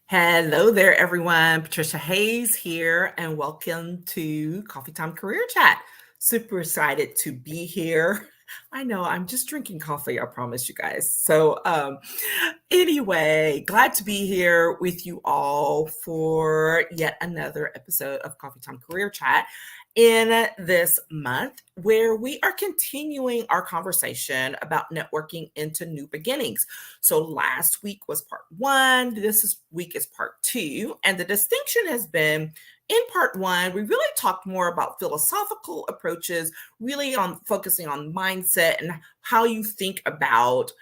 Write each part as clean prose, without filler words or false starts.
Hello there, everyone. Patricia Hayes here, and welcome to Coffee Time Career Chat. Super excited to be here. I know I'm just drinking coffee, I promise you guys. Anyway, glad to be here with you all for yet another episode of Coffee Time Career Chat in this month, where we are continuing our conversation about networking into new beginnings. So last week was part one, week is part two, and the distinction has been in part one, we really talked more about philosophical approaches, really on focusing on mindset and how you think about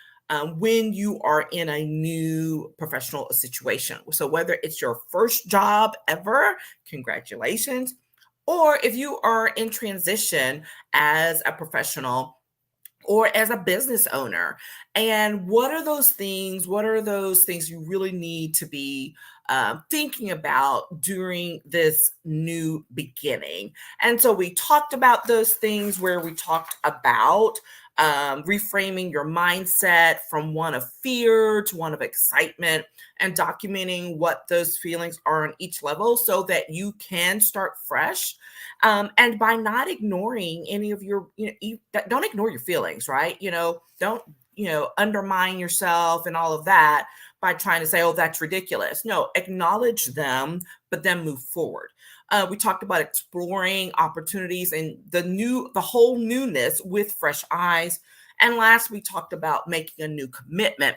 when you are in a new professional situation. So whether it's your first job ever, congratulations, or if you are in transition as a professional or as a business owner. And what are those things? What are those things you really need to be thinking about during this new beginning? And so we talked about those things where we talked about reframing your mindset from one of fear to one of excitement and documenting what those feelings are on each level so that you can start fresh. And by not ignoring any of don't ignore your feelings, right? Don't, undermine yourself and all of that by trying to say, oh, that's ridiculous. No, acknowledge them, but then move forward. We talked about exploring opportunities and the whole newness with fresh eyes. And last, we talked about making a new commitment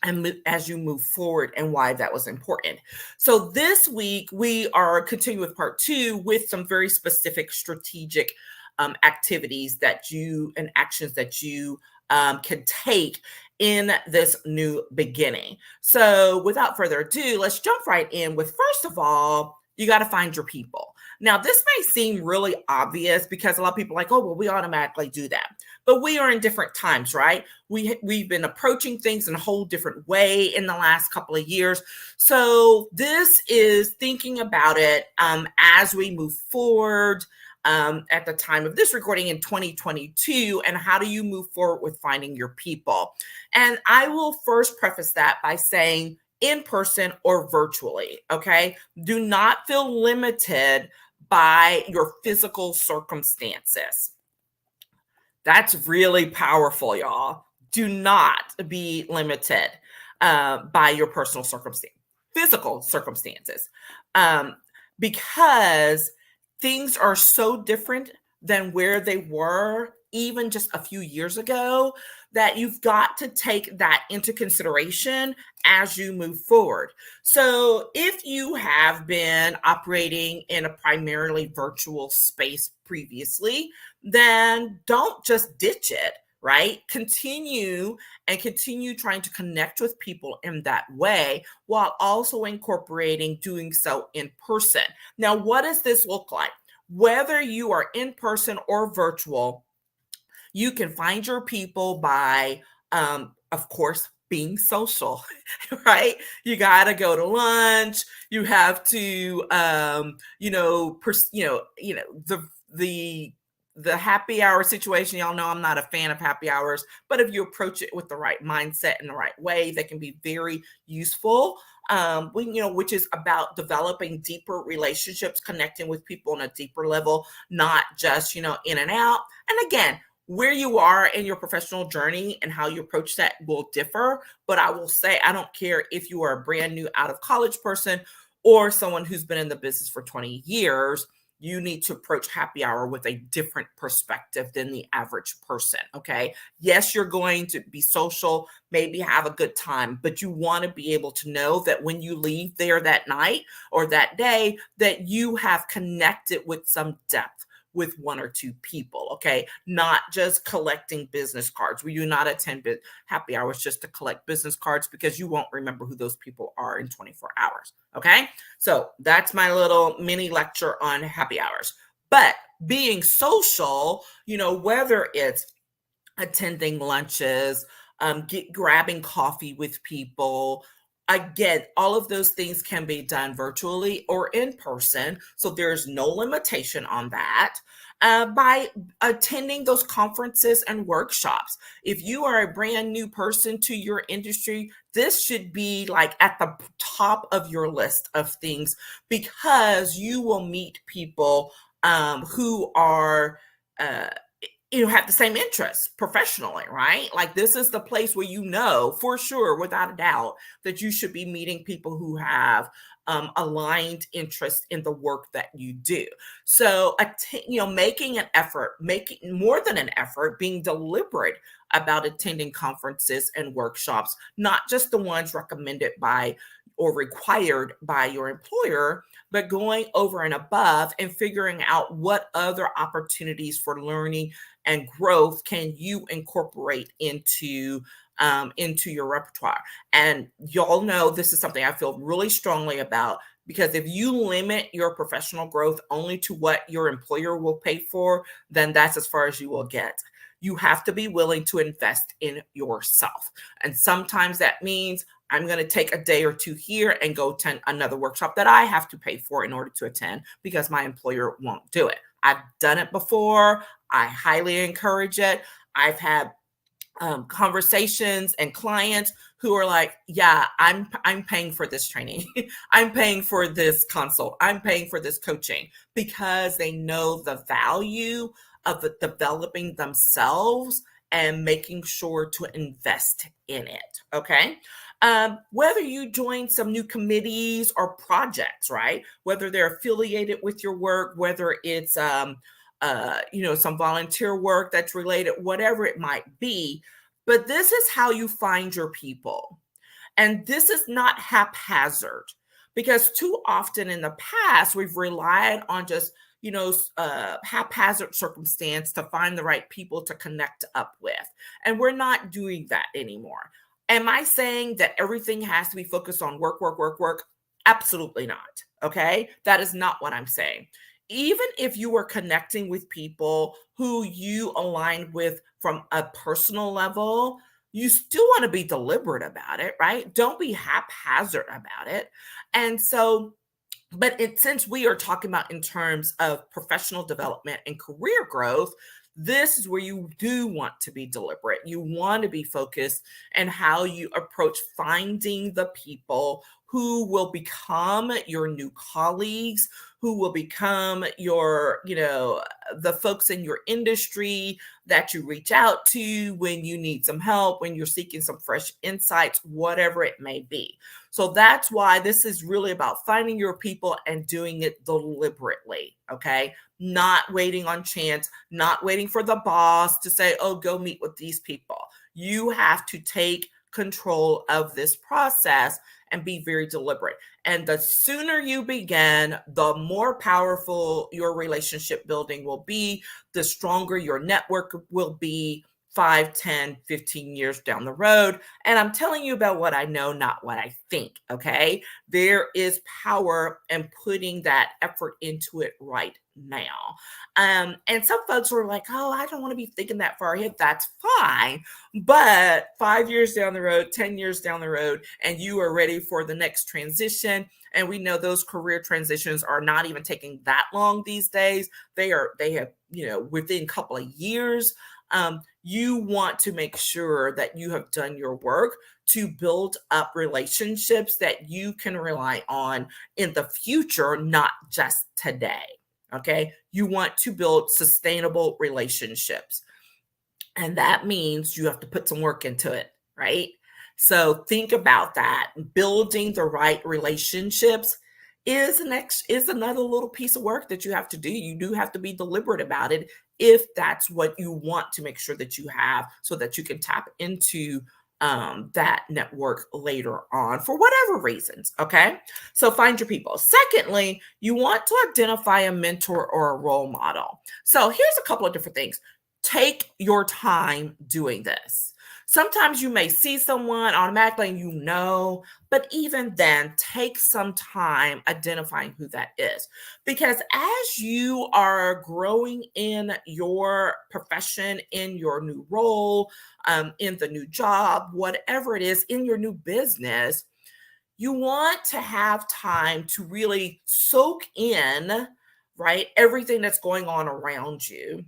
and as you move forward and why that was important. So this week we are continuing with part two with some very specific strategic activities and actions that you can take in this new beginning. So without further ado, let's jump right in with, first of all, you got to find your people. Now, this may seem really obvious because a lot of people are like, oh, well, we automatically do that. But we are in different times, right? We've been approaching things in a whole different way in the last couple of years. So this is thinking about it as we move forward at the time of this recording in 2022, and how do you move forward with finding your people? And I will first preface that by saying in person or virtually, okay? Do not feel limited by your physical circumstances. That's really powerful, y'all. Do not be limited by your physical circumstances, because things are so different than where they were even just a few years ago that you've got to take that into consideration as you move forward. So if you have been operating in a primarily virtual space previously, then don't just ditch it, right? Continue trying to connect with people in that way while also incorporating doing so in person. Now, what does this look like? Whether you are in person or virtual, you can find your people by, of course, being social, right? You got to go to lunch. You have to, the happy hour situation. Y'all know I'm not a fan of happy hours, but if you approach it with the right mindset and the right way, they can be very useful. Which is about developing deeper relationships, connecting with people on a deeper level, not just, in and out. And again, where you are in your professional journey and how you approach that will differ. But I will say, I don't care if you are a brand new out of college person or someone who's been in the business for 20 years, you need to approach happy hour with a different perspective than the average person. Okay. Yes, you're going to be social, maybe have a good time, but you want to be able to know that when you leave there that night or that day, that you have connected with some depth with one or two people, okay? Not just collecting business cards. We do not attend happy hours just to collect business cards because you won't remember who those people are in 24 hours, okay? So that's my little mini lecture on happy hours. But being social, whether it's attending lunches, grabbing coffee with people, again, all of those things can be done virtually or in person. So there's no limitation on that. by attending those conferences and workshops. If you are a brand new person to your industry, this should be like at the top of your list of things, because you will meet people who are uh, have the same interests professionally, right? Like, this is the place where you know for sure, without a doubt, that you should be meeting people who have aligned interest in the work that you do. So, making an effort, making more than an effort, being deliberate about attending conferences and workshops, not just the ones recommended by or required by your employer, but going over and above and figuring out what other opportunities for learning and growth can you incorporate into your repertoire. And y'all know this is something I feel really strongly about, because if you limit your professional growth only to what your employer will pay for, then that's as far as you will get. You have to be willing to invest in yourself. And sometimes that means I'm going to take a day or two here and go attend another workshop that I have to pay for in order to attend, because my employer won't do it. I've done it before. I highly encourage it. I've had conversations and clients who are like, yeah, I'm paying for this training. I'm paying for this consult. I'm paying for this coaching, because they know the value of developing themselves and making sure to invest in it. Okay. Whether you join some new committees or projects, right? Whether they're affiliated with your work, whether it's some volunteer work that's related, whatever it might be. But this is how you find your people. And this is not haphazard, because too often in the past, we've relied on just, haphazard circumstance to find the right people to connect up with. And we're not doing that anymore. Am I saying that everything has to be focused on work, work, work, work? Absolutely not. Okay. That is not what I'm saying. Even if you are connecting with people who you align with from a personal level, you still want to be deliberate about it, right? Don't be haphazard about it. And so, but since we are talking about in terms of professional development and career growth, this is where you do want to be deliberate. You want to be focused and how you approach finding the people who will become your new colleagues, who will become the folks in your industry that you reach out to when you need some help, when you're seeking some fresh insights, whatever it may be. So that's why this is really about finding your people and doing it deliberately. Okay. Not waiting on chance, not waiting for the boss to say, oh, go meet with these people. You have to take control of this process and be very deliberate. And the sooner you begin, the more powerful your relationship building will be, the stronger your network will be 5, 10, 15 years down the road. And I'm telling you about what I know, not what I think. Okay. There is power in putting that effort into it right now. And some folks were like, oh, I don't want to be thinking that far ahead. That's fine. But 5 years down the road, 10 years down the road, and you are ready for the next transition. And we know those career transitions are not even taking that long these days. They have, within a couple of years. You want to make sure that you have done your work to build up relationships that you can rely on in the future, not just today. Okay. You want to build sustainable relationships. And that means you have to put some work into it, right? So think about that. Building the right relationships is another little piece of work that you have to do. You do have to be deliberate about it if that's what you want to make sure that you have, so that you can tap into that network later on for whatever reasons. Okay. So find your people. Secondly, you want to identify a mentor or a role model. So here's a couple of different things. Take your time doing this. Sometimes you may see someone automatically and but even then, take some time identifying who that is. Because as you are growing in your profession, in your new role, in the new job, whatever it is, in your new business, you want to have time to really soak in right? Everything that's going on around you.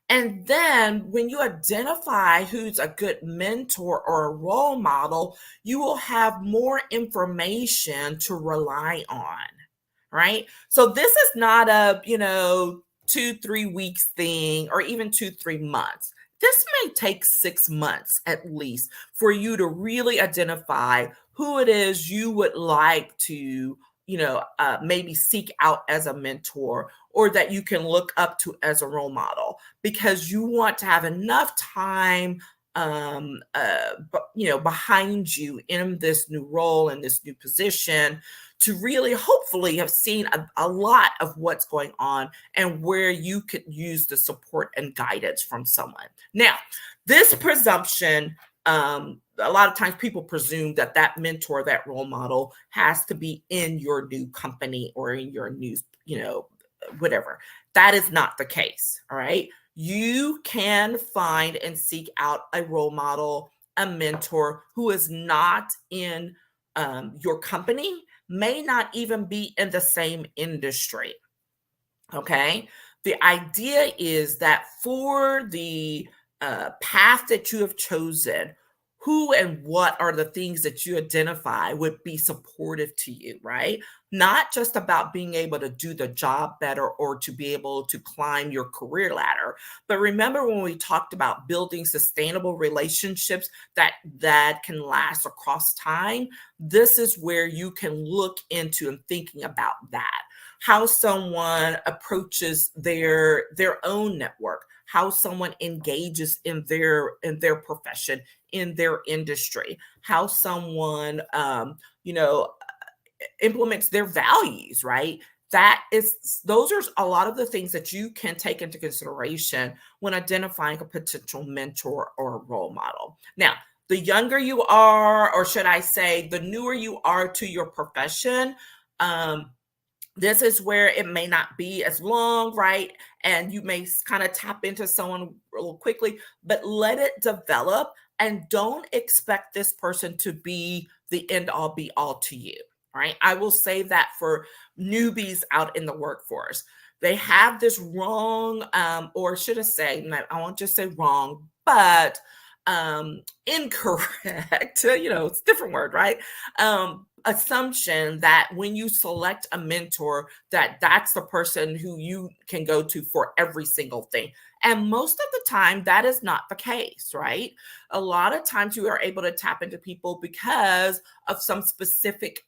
And then when you identify who's a good mentor or a role model, you will have more information to rely on, right? So this is not a, 2, 3 weeks thing or even 2, 3 months. This may take 6 months at least for you to really identify who it is you would like to, maybe seek out as a mentor or that you can look up to as a role model because you want to have enough time behind you in this new role and this new position to really hopefully have seen a lot of what's going on and where you could use the support and guidance from someone. Now, this presumption, a lot of times people presume that that mentor, that role model has to be in your new company or in your new, whatever. That is not the case. All right. You can find and seek out a role model, a mentor who is not in your company, may not even be in the same industry. Okay. The idea is that for the path that you have chosen, who and what are the things that you identify would be supportive to you, right? Not just about being able to do the job better or to be able to climb your career ladder, but remember when we talked about building sustainable relationships that can last across time, this is where you can look into and thinking about that, how someone approaches their own network, how someone engages in their profession, in their industry, how someone implements their values, right? Those are a lot of the things that you can take into consideration when identifying a potential mentor or role model. Now, the younger you are, or should I say the newer you are to your profession, this is where it may not be as long, right? And you may kind of tap into someone real quickly, but let it develop and don't expect this person to be the end all be all to you, right? I will say that for newbies out in the workforce, they have this wrong, or should I say, I won't just say wrong, but incorrect, it's a different word, right? Assumption that when you select a mentor, that's the person who you can go to for every single thing. And most of the time, that is not the case, right? A lot of times you are able to tap into people because of some specific,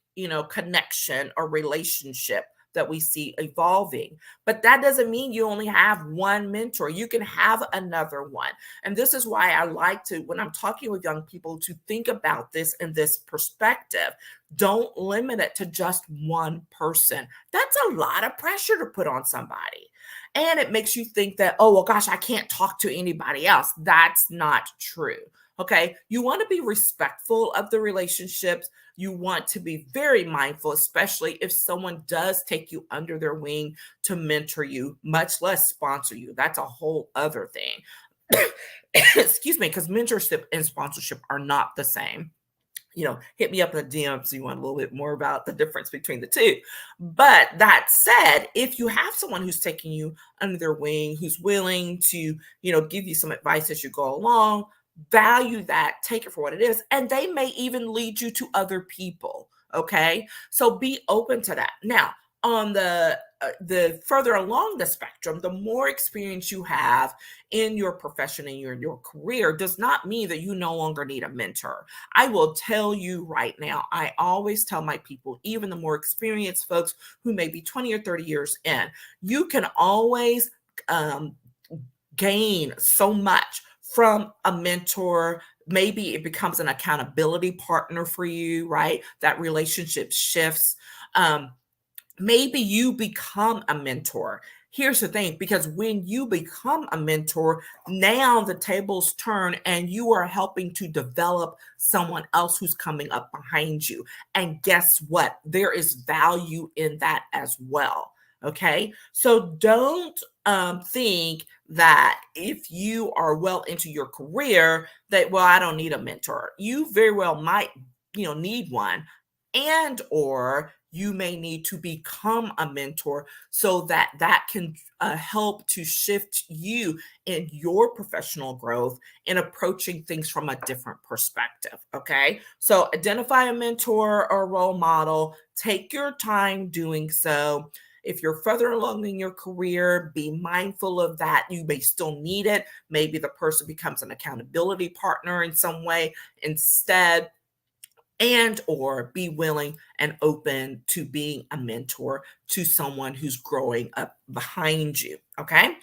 connection or relationship that we see evolving. But that doesn't mean you only have one mentor. You can have another one. And this is why I like to, when I'm talking with young people, to think about this in this perspective. Don't limit it to just one person. That's a lot of pressure to put on somebody. And it makes you think that, oh, well, gosh, I can't talk to anybody else. That's not true. Okay. You want to be respectful of the relationships. You want to be very mindful, especially if someone does take you under their wing to mentor you, much less sponsor you. That's a whole other thing. Excuse me, because mentorship and sponsorship are not the same. Hit me up in the DM if you want a little bit more about the difference between the two. But that said, if you have someone who's taking you under their wing, who's willing to, give you some advice as you go along, value that, take it for what it is, and they may even lead you to other people. Okay, so be open to that. Now, on the further along the spectrum, the more experience you have in your profession and your career does not mean that you no longer need a mentor. I will tell you right now, I always tell my people, even the more experienced folks who may be 20 or 30 years in, you can always gain so much from a mentor. Maybe it becomes an accountability partner for you, right? That relationship shifts. Maybe you become a mentor. Here's the thing, because when you become a mentor, now the tables turn and you are helping to develop someone else who's coming up behind you. And guess what? There is value in that as well. Okay. So don't think that if you are well into your career that, well, I don't need a mentor. You very well might, need one. and or you may need to become a mentor so that that can help to shift you in your professional growth in approaching things from a different perspective. Okay, so identify a mentor or role model, take your time doing so. If you're further along in your career, be mindful of that. You may still need it. Maybe the person becomes an accountability partner in some way instead, and or be willing and open to being a mentor to someone who's growing up behind you. Okay,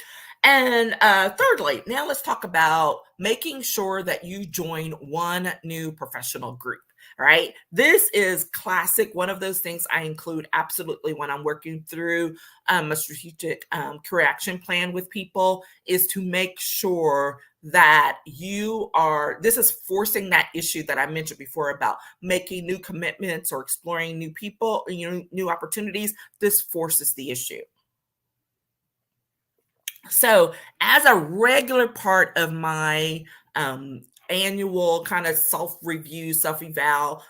and thirdly, now let's talk about making sure that you join one new professional group. All right, this is classic, one of those things I include absolutely when I'm working through a strategic career action plan with people, is to make sure that you are, this is forcing that issue that I mentioned before about making new commitments or exploring new people, new opportunities. This forces the issue. So, as a regular part of my annual kind of self review, self eval,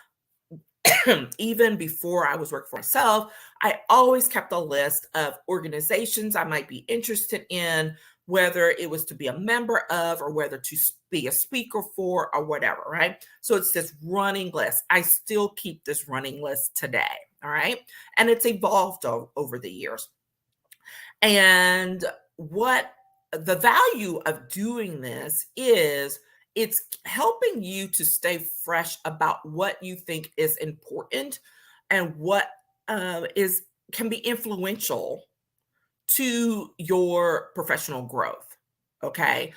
even before I was working for myself, I always kept a list of organizations I might be interested in, whether it was to be a member of or whether to be a speaker for or whatever, right? So it's this running list. I still keep this running list today, all right? And it's evolved over the years. And what the value of doing this is, it's helping you to stay fresh about what you think is important and what is can be influential to your professional growth. Okay.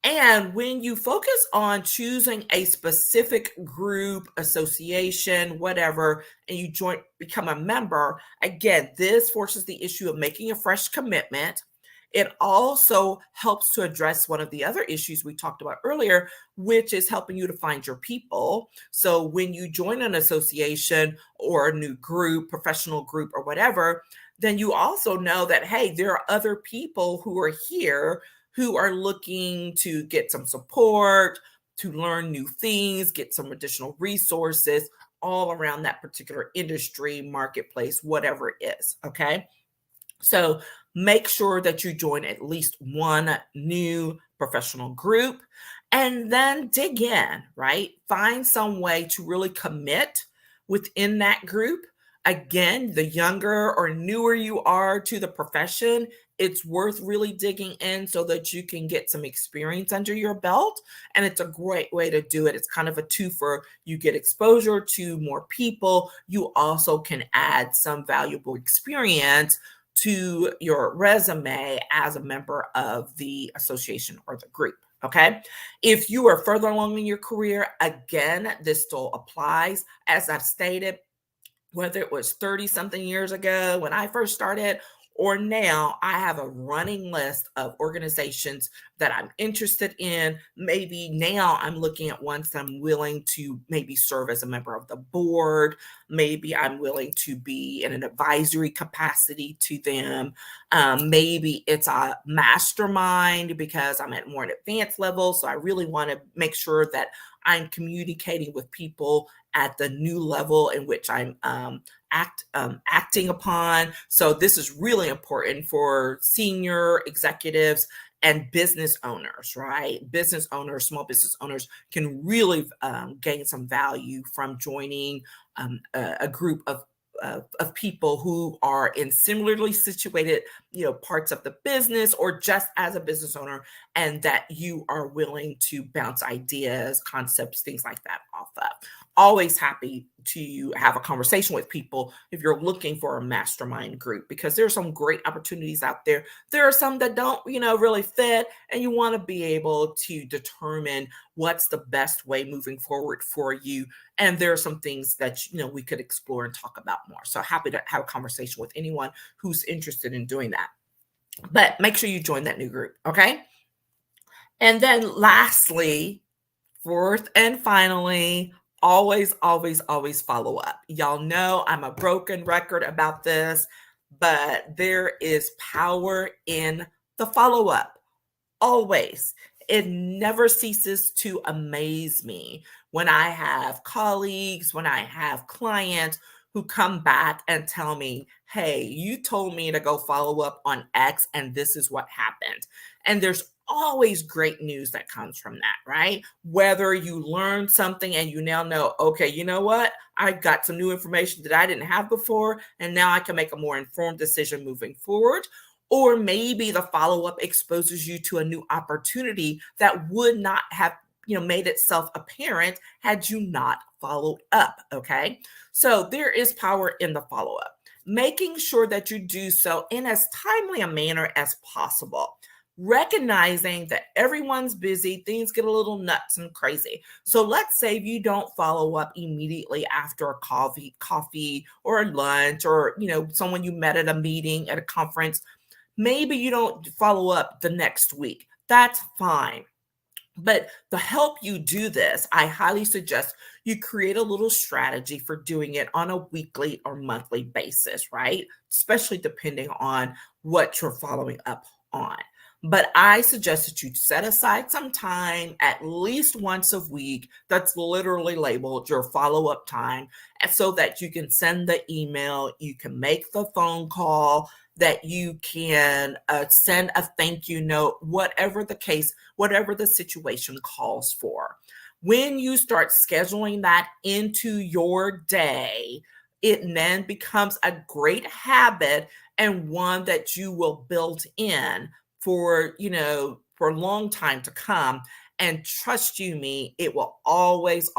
And when you focus on choosing a specific group, association, whatever, and you join, become a member, again, this forces the issue of making a fresh commitment. It also helps to address one of the other issues we talked about earlier, which is helping you to find your people. So when you join an association or a new group, professional group, or whatever, then you also know that, hey, there are other people who are here who are looking to get some support, to learn new things, get some additional resources all around that particular industry, marketplace, whatever it is. Okay. So make sure that you join at least one new professional group and then dig in, right? Find some way to really commit within that group. Again, the younger or newer you are to the profession, it's worth really digging in so that you can get some experience under your belt. And it's a great way to do it. It's kind of a twofer. You get exposure to more people. You also can add some valuable experience to your resume as a member of the association or the group. Okay. If you are further along in your career, again, this still applies. As I've stated, whether it was 30 something years ago when I first started, or now, I have a running list of organizations that I'm interested in. Maybe now I'm looking at ones that I'm willing to maybe serve as a member of the board. Maybe I'm willing to be in an advisory capacity to them. Maybe it's a mastermind because I'm at more an advanced level. So I really want to make sure that I'm communicating with people at the new level in which I'm acting upon. So this is really important for senior executives and business owners, right? Business owners, small business owners can really gain some value from joining a group of people who are in similarly situated, parts of the business or just as a business owner, and that you are willing to bounce ideas, concepts, things like that off of. Always happy to have a conversation with people if you're looking for a mastermind group, because there's some great opportunities out there. There are some that don't, really fit, and you want to be able to determine what's the best way moving forward for you. And there are some things that, we could explore and talk about more. So happy to have a conversation with anyone who's interested in doing that. But make sure you join that new group. Okay. And then lastly, fourth and finally, always, always, always follow up. Y'all know I'm a broken record about this, but there is power in the follow up. Always. It never ceases to amaze me when I have colleagues, when I have clients who come back and tell me, hey, you told me to go follow up on X and this is what happened. And there's always great news that comes from that, right? Whether you learned something and you now know, okay, you know what? I got some new information that I didn't have before, and now I can make a more informed decision moving forward. Or maybe the follow up exposes you to a new opportunity that would not have made itself apparent had you not followed up. Okay. So there is power in the follow up, making sure that you do so in as timely a manner as possible. Recognizing that everyone's busy, things get a little nuts and crazy. So let's say you don't follow up immediately after a coffee or a lunch, or someone you met at a meeting at a conference. Maybe you don't follow up the next week. That's fine. But to help you do this, I highly suggest you create a little strategy for doing it on a weekly or monthly basis, right? Especially depending on what you're following up on. But I suggest that you set aside some time at least once a week that's literally labeled your follow up time, so that you can send the email, you can make the phone call, that you can send a thank you note, whatever the case, whatever the situation calls for. When you start scheduling that into your day, it then becomes a great habit, and one that you will build in for a long time to come. And trust you me, it will always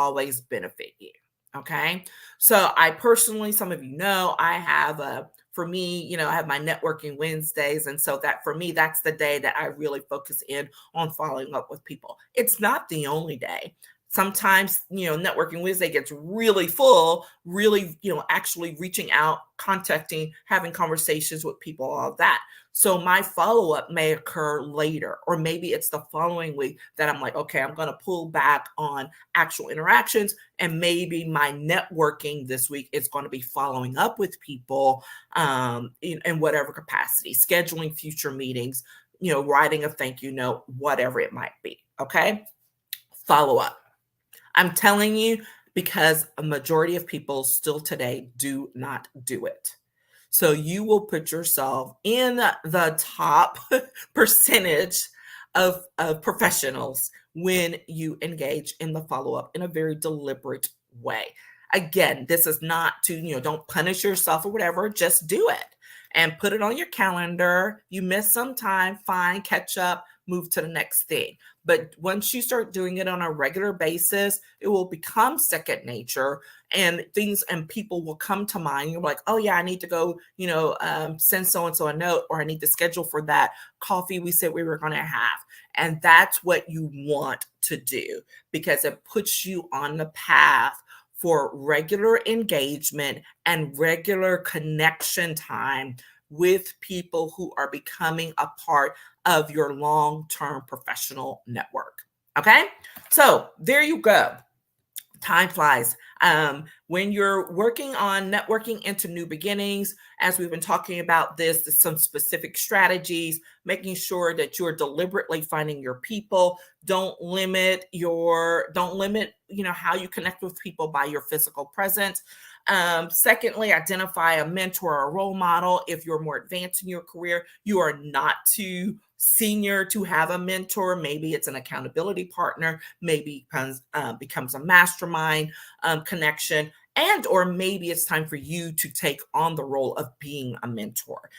benefit you. Okay. So I personally, some of I have for me, I have my networking Wednesdays. And so that for me, that's the day that I really focus in on following up with people. It's not the only day. Sometimes, networking Wednesday gets really full, really, actually reaching out, contacting, having conversations with people, all of that. So my follow up may occur later, or maybe it's the following week that I'm like, okay, I'm going to pull back on actual interactions. And maybe my networking this week is going to be following up with people in whatever capacity, scheduling future meetings, writing a thank you note, whatever it might be. Okay. Follow up. I'm telling you, because a majority of people still today do not do it. So you will put yourself in the top percentage of professionals when you engage in the follow-up in a very deliberate way. Again, this is not to, don't punish yourself or whatever, just do it and put it on your calendar. You miss some time, fine, catch up, move to the next thing. But once you start doing it on a regular basis, it will become second nature, and things and people will come to mind. You're like, oh yeah, I need to go, send so-and-so a note, or I need to schedule for that coffee we said we were going to have. And that's what you want to do, because it puts you on the path for regular engagement and regular connection time with people who are becoming a part of your long-term professional network. Okay. So there you go. Time flies. When you're working on networking into new beginnings, as we've been talking about this, some specific strategies, making sure that you're deliberately finding your people. Don't limit, how you connect with people by your physical presence. Secondly, identify a mentor or a role model. If you're more advanced in your career, you are not too senior to have a mentor. Maybe it's an accountability partner, maybe becomes a mastermind connection, and or maybe it's time for you to take on the role of being a mentor.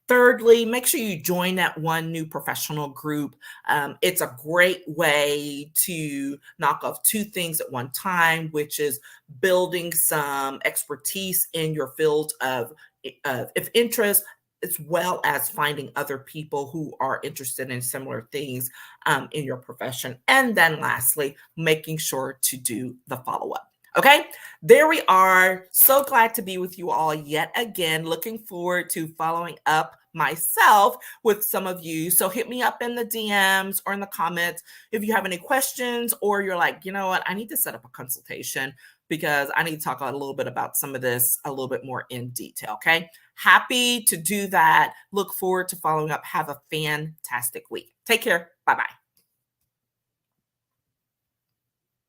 Thirdly, make sure you join that one new professional group. It's a great way to knock off two things at one time, which is building some expertise in your field of interest, as well as finding other people who are interested in similar things in your profession. And then lastly, making sure to do the follow-up. Okay, there we are. So glad to be with you all yet again. Looking forward to following up myself with some of you. So hit me up in the DMs or in the comments if you have any questions, or you're like, you know what, I need to set up a consultation because I need to talk a little bit about some of this a little bit more in detail. Okay, happy to do that. Look forward to following up. Have a fantastic week. Take care. Bye-bye.